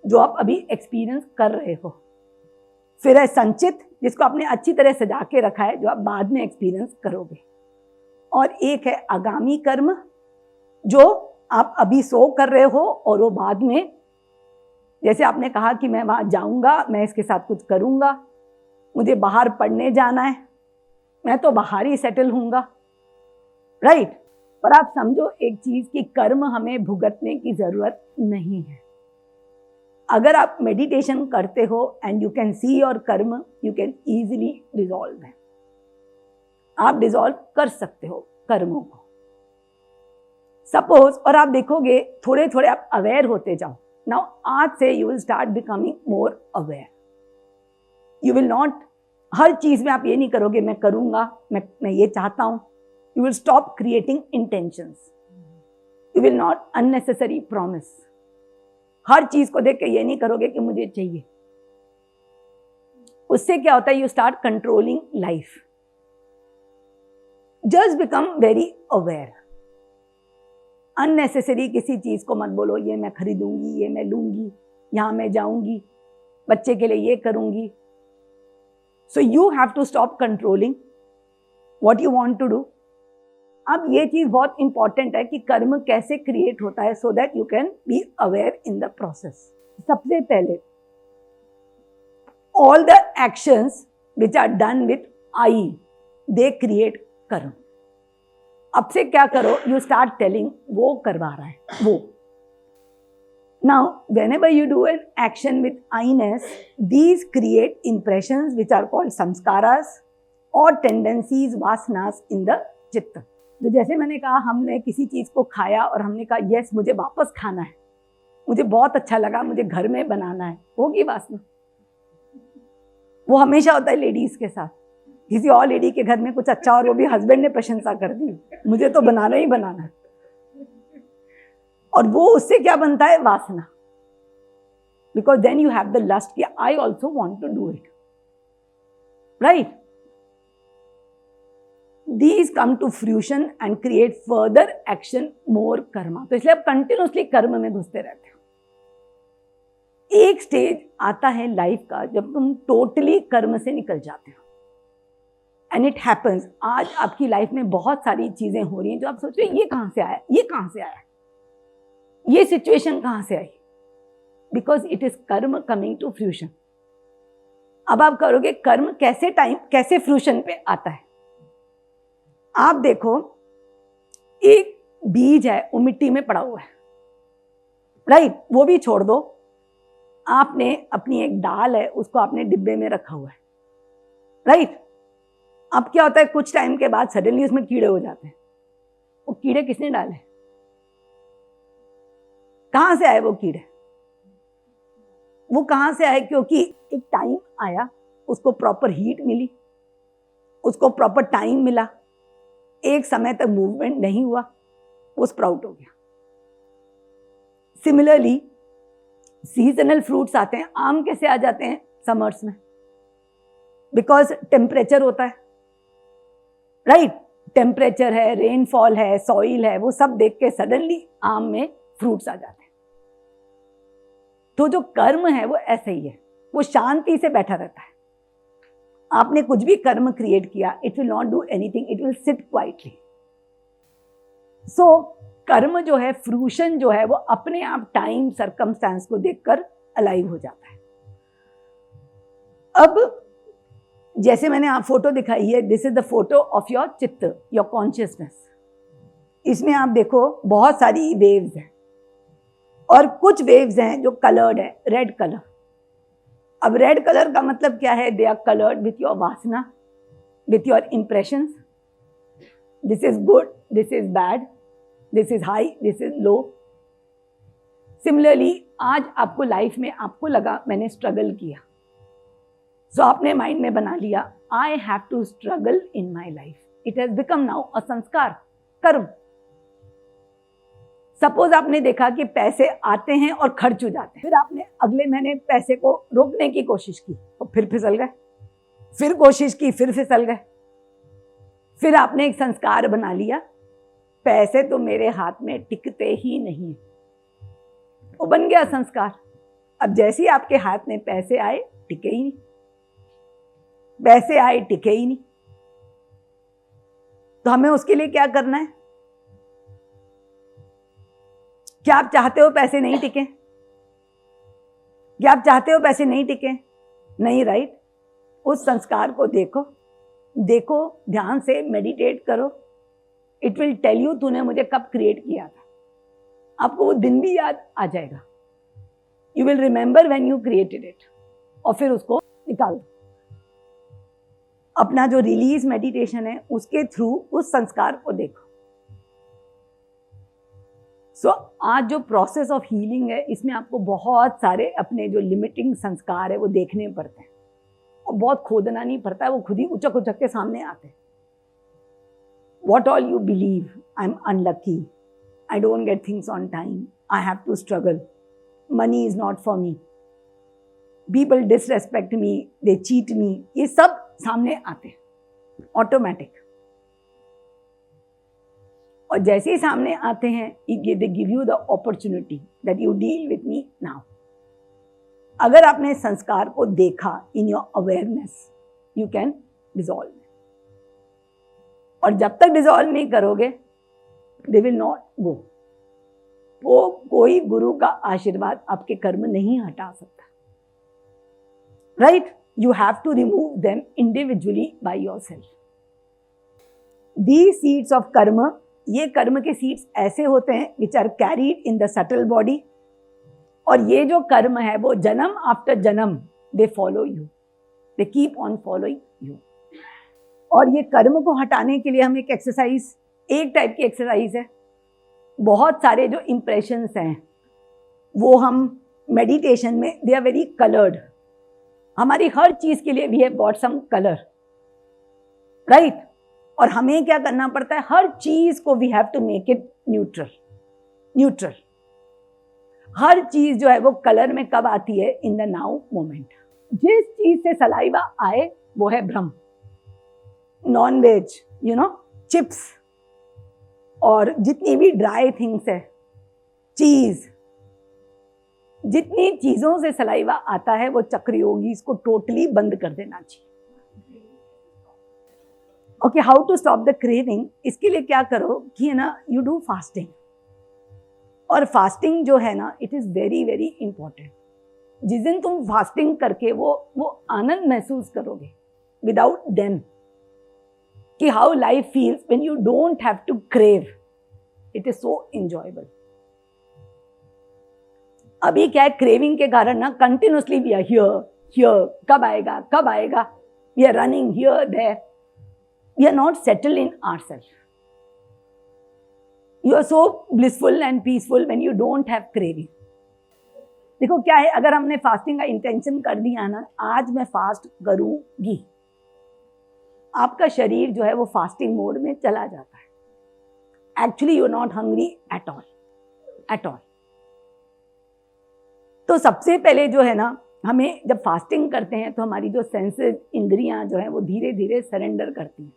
जो आप अभी एक्सपीरियंस कर रहे हो। फिर है संचित, जिसको आपने अच्छी तरह सजा के रखा है, जो आप बाद में एक्सपीरियंस करोगे। और एक है आगामी कर्म, जो आप अभी सो कर रहे हो और वो बाद में, जैसे आपने कहा कि मैं वहां जाऊंगा, मैं इसके साथ कुछ करूंगा, मुझे बाहर पढ़ने जाना है, मैं तो बाहर ही सेटल हूँगा, राइट। पर आप समझो एक चीज कि कर्म हमें भुगतने की जरूरत नहीं है। अगर आप मेडिटेशन करते हो and you can see your कर्म, यू कैन इजीली डिसॉल्व है। आप डिसॉल्व कर सकते हो कर्मों को। सपोज, और आप देखोगे थोड़े थोड़े आप अवेयर होते जाओ। नाउ आज से you will start becoming more aware. You will not, हर चीज में आप ये नहीं करोगे मैं करूंगा, मैं ये चाहता हूं। You will stop creating intentions. You will not unnecessary promise. हर चीज को देख के ये नहीं करोगे कि मुझे चाहिए। उससे क्या होता है, you start controlling life. Just become very aware. Unnecessary किसी चीज को मत बोलो, ये मैं खरीदूंगी, ये मैं लूंगी, यहां मैं जाऊंगी, बच्चे के लिए ये करूंगी। So you have to stop controlling what you want to do. अब ये चीज बहुत इंपॉर्टेंट है कि कर्म कैसे क्रिएट होता है, so that you can be aware in the process. सबसे पहले all the actions which are done with I, they create karma. अब से क्या करो, यू स्टार्ट टेलिंग वो करवा रहा है वो। Now whenever you do an action with I-ness, these create impressions which are called samskaras or tendencies, vasanas in the चित्त। तो जैसे मैंने कहा, हमने किसी चीज को खाया और हमने कहा यस मुझे वापस खाना है, मुझे बहुत अच्छा लगा, मुझे घर में बनाना है, होगी वासना। वो हमेशा होता है लेडीज के साथ। किसी और लेडी के घर में कुछ अच्छा और वो भी हस्बैंड ने प्रशंसा कर दी, मुझे तो बनाना ही बनाना है, और वो उससे क्या बनता है, वासना। Because then you have the lust कि I also want to do it, right. These come to fruition and create further action, more karma। तो इसलिए आप कंटिन्यूसली कर्म में घुसते रहते हो। एक स्टेज आता है लाइफ का जब तुम टोटली कर्म से निकल जाते हो। एंड इट हैपन्स, आज आपकी लाइफ में बहुत सारी चीजें हो रही हैं जो आप सोच रहे हो ये कहां से आया, ये कहां से आया, ये सिचुएशन कहां से आई। बिकॉज इट इज कर्म कमिंग टू फ्रूशन। अब आप करोगे कर्म कैसे फ्रूशन पे आता है। आप देखो एक बीज है, वो मिट्टी में पड़ा हुआ है, राइट, वो भी छोड़ दो। आपने अपनी एक दाल है, उसको आपने डिब्बे में रखा हुआ है, राइट। अब क्या होता है, कुछ टाइम के बाद सडनली उसमें कीड़े हो जाते हैं। वो कीड़े किसने डाले, कहां से आए वो कीड़े, वो कहां से आए, क्योंकि एक टाइम आया, उसको प्रॉपर हीट मिली, उसको प्रॉपर टाइम मिला, एक समय तक मूवमेंट नहीं हुआ, वो स्प्राउट हो गया। सिमिलरली सीजनल फ्रूट्स आते हैं। आम कैसे आ जाते हैं समर्स में, बिकॉज टेम्परेचर होता है, राइट। टेम्परेचर है, रेनफॉल है, सॉइल है, वो सब देख के सडनली आम में फ्रूट्स आ जाते हैं। तो जो कर्म है वो ऐसे ही है, वो शांति से बैठा रहता है। आपने कुछ भी कर्म क्रिएट किया, it will not do anything, it will sit quietly. So कर्म जो है, फ्रूशन जो है, वो अपने आप टाइम सर्कमस्टांस को देखकर अलाइव हो जाता है। अब जैसे मैंने आप फोटो दिखाई है, this is the photo of your चित्त, योर कॉन्शियसनेस। इसमें आप देखो बहुत सारी वेव्स हैं, और कुछ वेव्स हैं जो कलर्ड है, रेड कलर। अब रेड कलर का मतलब क्या है, they are coloured with your vasana, with your impressions. This is good, this is bad, this is high, this is low. Similarly आज आपको लाइफ में आपको लगा मैंने स्ट्रगल किया, सो आपने माइंड में बना लिया I have to struggle in my life. It has become now a sanskar, karma. Suppose आपने देखा कि पैसे आते हैं और खर्च हो जाते हैं, फिर आपने अगले महीने पैसे को रोकने की कोशिश की तो फिर फिसल गए, फिर कोशिश की फिर फिसल गए। फिर आपने एक संस्कार बना लिया, पैसे तो मेरे हाथ में टिकते ही नहीं, वो बन गया संस्कार। अब जैसे ही आपके हाथ में पैसे आए, टिके ही नहीं, पैसे आए टिके ही नहीं। तो हमें उसके लिए क्या करना है, क्या आप चाहते हो पैसे नहीं टिके, क्या आप चाहते हो पैसे नहीं टिके, नहीं, राइट। उस संस्कार को देखो देखो, ध्यान से मेडिटेट करो, इट विल टेल यू तूने मुझे कब क्रिएट किया था, आपको वो दिन भी याद आ जाएगा। You will remember when you created it, और फिर उसको निकाल दो। अपना जो रिलीज मेडिटेशन है उसके थ्रू उस संस्कार को देखो। सो आज जो प्रोसेस ऑफ हीलिंग है, इसमें आपको बहुत सारे अपने जो लिमिटिंग संस्कार है वो देखने पड़ते हैं, और बहुत खोदना नहीं पड़ता है, वो खुद ही उचक उचक के सामने आते हैं। What all you believe, I'm unlucky, I don't get things on time, I have to struggle, money is not for me, people disrespect me, they cheat me, ये सब सामने आते हैं ऑटोमेटिक। और जैसे ही सामने आते हैं, they give you the opportunity that you deal with me now. अगर आपने संस्कार को देखा in your awareness, you can dissolve it. और जब तक डिसॉल्व नहीं करोगे, दे विल नॉट गो। वो कोई गुरु का आशीर्वाद आपके कर्म नहीं हटा सकता, right? You have to remove them individually by yourself. The seeds of karma, ये कर्म के सीड्स ऐसे होते हैं which are carried in the subtle body, और ये जो कर्म है वो जन्म आफ्टर जन्म they follow you, they keep on following you. और ये कर्म को हटाने के लिए हम एक एक्सरसाइज, एक टाइप की एक्सरसाइज है, बहुत सारे जो इम्प्रेशंस हैं वो हम मेडिटेशन में, दे आर वेरी कलर्ड। हमारी हर चीज के लिए we have got some colour, right? और हमें क्या करना पड़ता है, हर चीज को we have to make it neutral. Neutral हर चीज जो है वो कलर में कब आती है? In the now moment. जिस चीज से सलाइवा आए वो है ब्रह्म। Non veg, you know, chips और जितनी भी ड्राई थिंग्स है, चीज, जितनी चीजों से सलाइवा आता है वो चक्रयोगी इसको टोटली बंद कर देना चाहिए। Okay, how to stop the craving? इसके लिए क्या करो कि है ना, यू डू फास्टिंग। और फास्टिंग जो है ना, it is very very important. जिस दिन तुम फास्टिंग करके वो आनंद महसूस करोगे विदाउट देम, कि how life feels when you don't have to crave, it is so enjoyable. अभी क्या है, क्रेविंग के कारण ना कंटिन्यूसली वी आर हियर, कब आएगा कब आएगा, we are running here there, we are not settled in ourselves. You are so blissful and peaceful when you don't have craving. देखो क्या है, अगर हमने फास्टिंग का इंटेंशन कर दिया ना, आज मैं फास्ट करूंगी, आपका शरीर जो है वो फास्टिंग मोड में चला जाता है। Actually you are not hungry at all, at all. तो सबसे पहले जो है ना, हमें जब फास्टिंग करते हैं तो हमारी जो सेंसेस, इंद्रियां जो है वो धीरे धीरे सरेंडर करती हैं।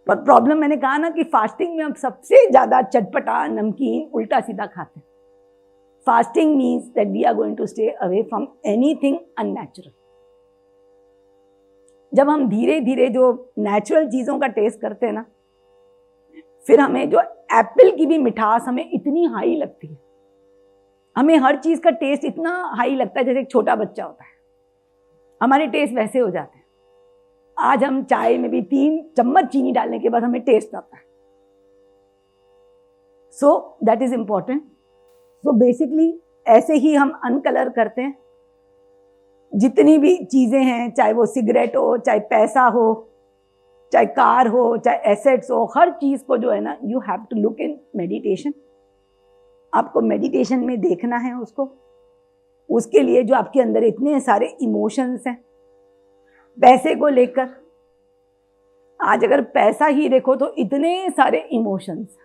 पर प्रॉब्लम, मैंने कहा ना कि फास्टिंग में हम सबसे ज्यादा चटपटा, नमकीन, उल्टा सीधा खाते हैं। Fasting means that we are going to stay away from anything unnatural. जब हम धीरे धीरे जो नेचुरल चीजों का टेस्ट करते हैं ना, फिर हमें जो एप्पल की भी मिठास हमें इतनी हाई लगती है, हमें हर चीज का टेस्ट इतना हाई लगता है जैसे एक छोटा बच्चा होता है, हमारे टेस्ट वैसे हो जाते हैं। आज हम चाय में भी 3 चम्मच चीनी डालने के बाद हमें टेस्ट आता है। So that is important. So basically ऐसे ही हम अनकलर करते हैं जितनी भी चीजें हैं, चाहे वो सिगरेट हो, चाहे पैसा हो, चाहे कार हो, चाहे एसेट्स हो, हर चीज को जो है ना, you have to look in meditation. आपको मेडिटेशन में देखना है उसको। उसके लिए जो आपके अंदर इतने सारे इमोशंस हैं पैसे को लेकर, आज अगर पैसा ही देखो तो इतने सारे इमोशंस।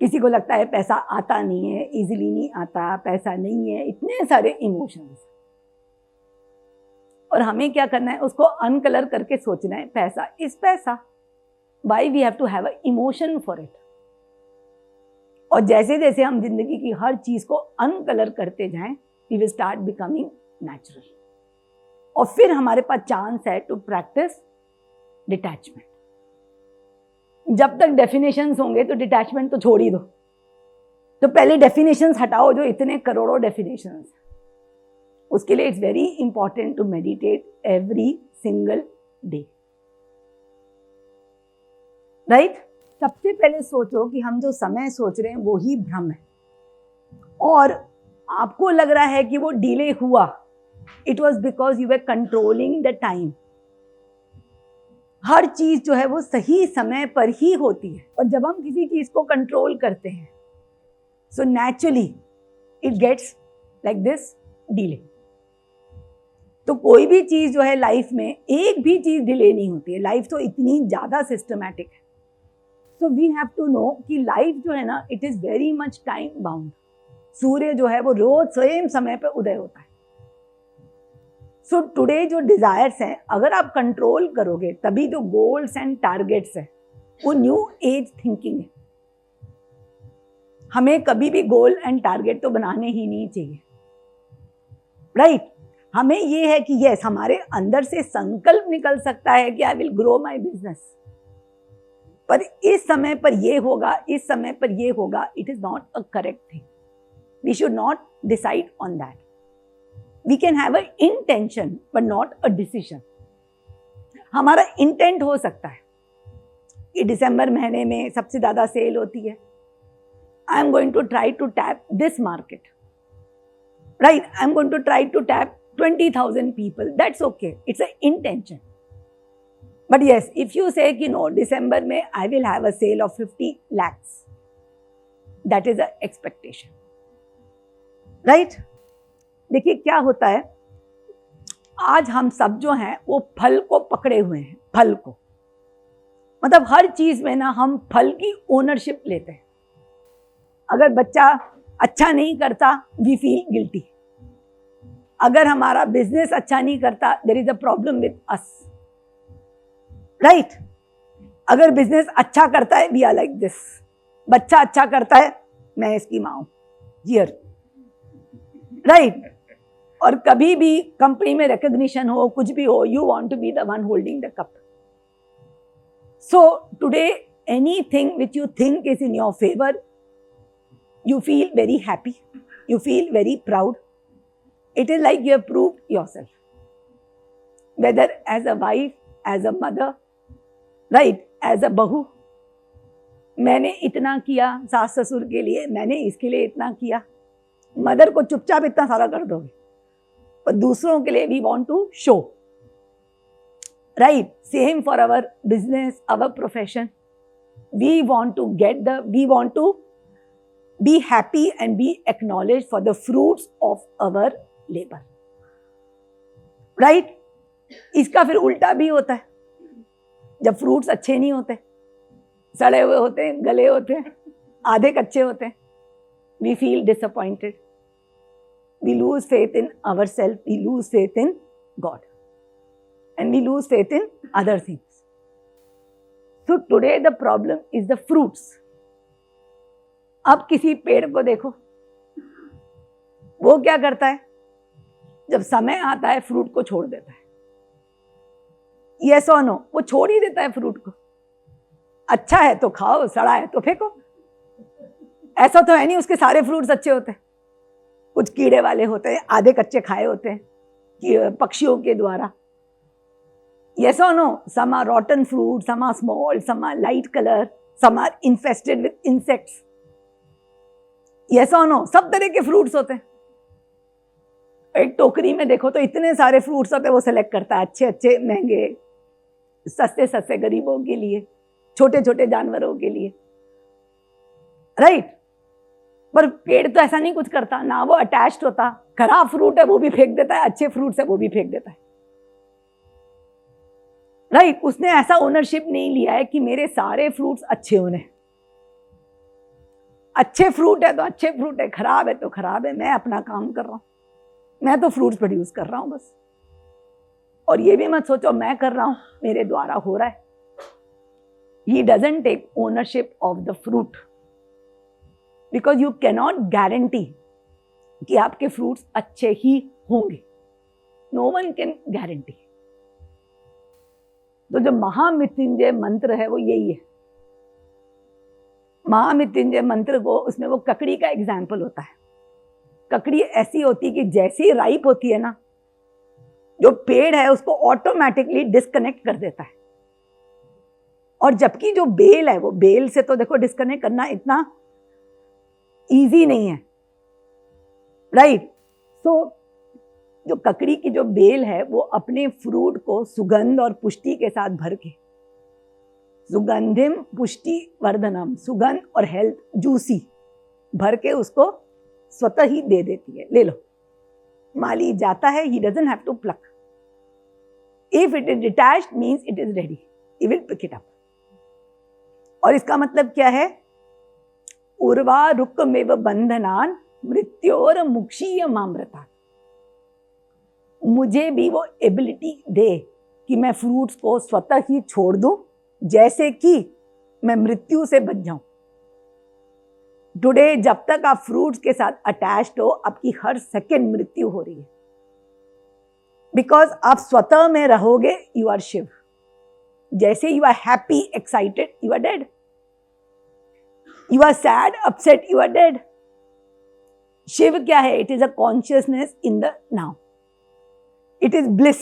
किसी को लगता है पैसा आता नहीं है, इजीली नहीं आता, पैसा नहीं है, इतने सारे इमोशंस। और हमें क्या करना है, उसको अनकलर करके सोचना है, पैसा इज पैसा, why we have to have a emotion for it. और जैसे जैसे हम जिंदगी की हर चीज को अनकलर करते जाएं, we will start becoming natural. और फिर हमारे पास चांस है टू प्रैक्टिस डिटैचमेंट। जब तक डेफिनेशंस होंगे तो डिटैचमेंट तो छोड़ ही दो। तो पहले डेफिनेशंस हटाओ, जो इतने करोड़ों डेफिनेशंस। उसके लिए it's very important to meditate every single day. Right? सबसे पहले सोचो कि हम जो समय सोच रहे हैं वो ही भ्रम है, और आपको लग रहा है कि वो डिले हुआ, it was because you were controlling the time. हर चीज जो है वो सही समय पर ही होती है, और जब हम किसी चीज को कंट्रोल करते हैं so naturally it gets like this delay. तो कोई भी चीज जो है लाइफ में, एक भी चीज डिले नहीं होती है। लाइफ तो इतनी ज्यादा सिस्टमैटिक है। So we have to know कि लाइफ जो है ना, it is very much time bound. सूर्य जो है वो रोज सेम समय पे उदय होता है। सो टुडे जो डिजायर्स हैं, अगर आप कंट्रोल करोगे तभी जो गोल्स एंड टारगेट्स है वो न्यू एज थिंकिंग है। हमें कभी भी गोल एंड टारगेट तो बनाने ही नहीं चाहिए, राइट? हमें ये है कि यस, हमारे अंदर से संकल्प निकल सकता है कि आई विल ग्रो माई बिजनेस, पर इस समय पर ये होगा, इस समय पर ये होगा, it is not a correct thing. We should not decide on that. We can have a intention but not a decision. हमारा इंटेंट हो सकता है कि दिसंबर महीने में सबसे ज्यादा सेल होती है, I am going to try to tap this market, right? I am going to try to tap 20,000 people. That's okay. It's an intention. But yes, if you say कि no, December में I will have a sale of 50 lakhs, that is an expectation, right? देखिए क्या होता है, आज हम सब जो हैं वो फल को पकड़े हुए हैं। फल को मतलब हर चीज में ना हम फल की ओनरशिप लेते हैं। अगर बच्चा अच्छा नहीं करता, वी फील गिल्टी। अगर हमारा बिजनेस अच्छा नहीं करता, there is a problem with us, right? अगर बिजनेस अच्छा करता है, वी आर लाइक दिस। बच्चा अच्छा करता है, मैं इसकी मां हूं, हियर, राइट? और कभी भी कंपनी में रिकॉग्निशन हो, कुछ भी हो, you want to be the one holding the cup. So today anything which you think is in your favour, you feel very happy, you feel very proud. It is like you have proved yourself, whether as a wife, as a mother, right, as a bahu. मैंने इतना किया सास ससुर के लिए, मैंने इसके लिए इतना किया। मदर को चुपचाप इतना सारा कर दोगे, पर दूसरों के लिए we want to show, right? Same for our business, our profession. We want to be happy and be acknowledged for the fruits of our labor, right? इसका फिर उल्टा भी होता है। जब फ्रूट्स अच्छे नहीं होते, सड़े हुए होते हैं, गले होते हैं, आधे कच्चे होते हैं, we feel disappointed, we lose faith in ourselves, we lose faith in God, and we lose faith in other things. So today the problem is the fruits. अब किसी पेड़ को देखो, वो क्या करता है, जब समय आता है फ्रूट को छोड़ देता है। यस और नो? वो छोड़ ही देता है फ्रूट को। अच्छा है तो खाओ, सड़ा है तो फेंको। ऐसा तो है नहीं उसके सारे फ्रूट्स अच्छे होते हैं, कुछ कीड़े वाले होते हैं, आधे कच्चे खाए होते हैं कि पक्षियों के द्वारा। यस और no? Some are rotten fruit, some are small, some are light colour, some are infested with insects. Yes और नो? सब तरह के फ्रूट्स होते हैं। एक टोकरी में देखो तो इतने सारे फ्रूट्स होते हैं, वो सेलेक्ट करता है अच्छे अच्छे, महंगे, सस्ते सस्ते गरीबों के लिए, छोटे छोटे जानवरों के लिए, राइट? पर पेड़ तो ऐसा नहीं कुछ करता ना, वो अटैच्ड होता। खराब फ्रूट है वो भी फेंक देता है, अच्छे फ्रूट्स है वो भी फेंक देता है, राइट? उसने ऐसा ओनरशिप नहीं लिया है कि मेरे सारे फ्रूट्स अच्छे होने। अच्छे फ्रूट है तो अच्छे फ्रूट है, खराब है तो खराब है, मैं अपना काम कर रहा हूं, मैं तो फ्रूट्स प्रोड्यूस कर रहा हूं बस। और ये भी मत सोचो मैं कर रहा हूं, मेरे द्वारा हो रहा है। He doesn't take ownership of the fruit because you cannot guarantee कि आपके फ्रूट्स अच्छे ही होंगे। No one can guarantee। तो जो महामृत्युंजय मंत्र है वो यही है। महामृत्युंजय मंत्र को, उसमें वो ककड़ी का एग्जाम्पल होता है। ककड़ी ऐसी होती है कि जैसे ही राइप होती है ना, जो पेड़ है उसको ऑटोमेटिकली डिस्कनेक्ट कर देता है। और जबकि जो बेल है, वो बेल से तो देखो डिस्कनेक्ट करना इतना इजी नहीं है, राइट। सो जो ककड़ी की जो बेल है वो अपने फ्रूट को सुगंध और पुष्टि के साथ भर के, सुगंधिम पुष्टि वर्धनम, सुगंध और हेल्थ, जूसी भर के उसको स्वतः ही दे देती है। ले लो, माली जाता है, he doesn't have to pluck. If it is detached means it is ready, he will pick it up. और इसका मतलब क्या है? उर्वा रुक्मेव बंधनान मृत्योर मुक्षीय मामृता। मुझे भी वो एबिलिटी दे कि मैं फ्रूट्स को स्वतः ही छोड़ दूं, जैसे कि मैं मृत्यु से बच जाऊं। टुडे जब तक आप फ्रूट्स के साथ अटैच्ड हो, आपकी हर सेकंड मृत्यु हो रही है, बिकॉज आप स्वतः में रहोगे, यू आर शिव। जैसे you are happy excited, you are dead. You are sad upset, you are dead. Shiva क्या है? It is a consciousness in the now. It is bliss,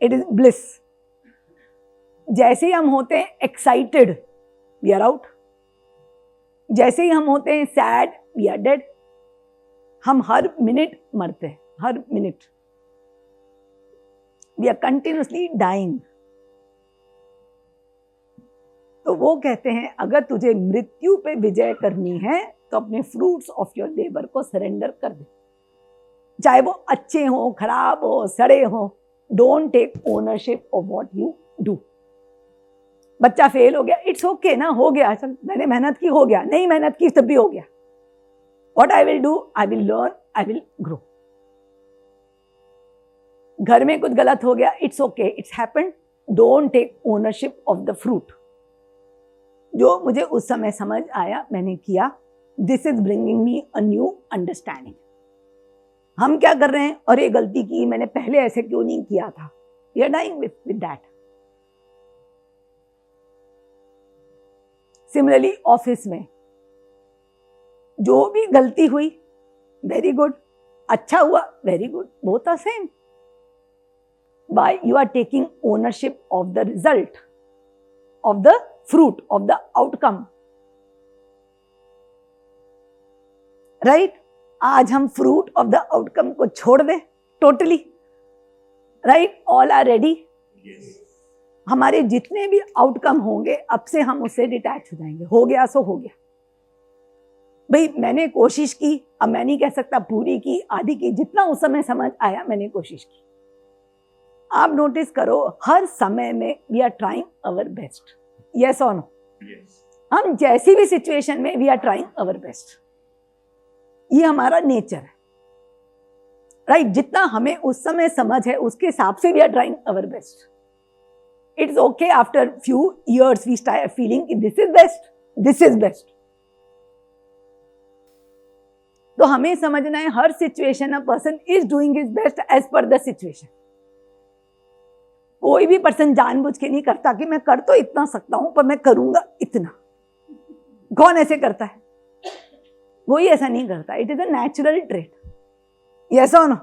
it is bliss. जैसे ही हम होते हैं एक्साइटेड, वी आर आउट। जैसे ही हम होते हैं सैड, वी आर डेड। हम हर मिनट मरते हैं, हर minute. We are continuously dying. तो वो कहते हैं अगर तुझे मृत्यु पे विजय करनी है तो अपने फ्रूट्स ऑफ योर लेबर को सरेंडर कर दे, चाहे वो अच्छे हो, खराब हो, सड़े हो। Don't take ownership of what you do. बच्चा फेल हो गया, इट्स ओके ना, हो गया, चल मैंने मेहनत की, हो गया। नहीं मेहनत की तब भी हो गया। What I will do, I will learn, I will grow. घर में कुछ गलत हो गया, it's okay, it's happened. Don't take ownership of the fruit. जो मुझे उस समय समझ आया मैंने किया। This is bringing me a new understanding. हम क्या कर रहे हैं? और ये गलती की, मैंने पहले ऐसे क्यों नहीं किया था? We are dying with that. Similarly office में जो भी गलती हुई, वेरी गुड। अच्छा हुआ, very good. Both are same. Why? You are taking ownership of the result, of the fruit, of the outcome. Right? आज हम fruit of the outcome को छोड़ दें totally. Right? All are ready. Yes. हमारे जितने भी outcome होंगे, अब से हम उससे डिटैच हो जाएंगे। हो गया सो हो गया। भाई मैंने कोशिश की, अब मैं नहीं कह सकता पूरी की, आधी की, जितना उस समय समझ आया मैंने कोशिश की। आप नोटिस करो हर समय में we are trying our best. Yes और नो? हम जैसी भी सिचुएशन में we are trying our best. ये हमारा नेचर है, राइट? जितना हमें उस समय समझ है उसके हिसाब से we are trying our best. It's okay after few years we start feeling कि this is best, this is best. तो हमें समझना है हर situation a person is doing his best as per the situation. कोई भी पर्सन जानबूझ के नहीं करता कि मैं कर तो इतना सकता हूं पर मैं करूंगा इतना। कौन ऐसे करता है? कोई ऐसा नहीं करता। It is a natural trait. Yes और नो?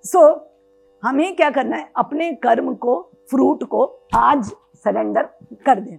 सो हमें क्या करना है? अपने कर्म को, फ्रूट को आज सरेंडर कर देना।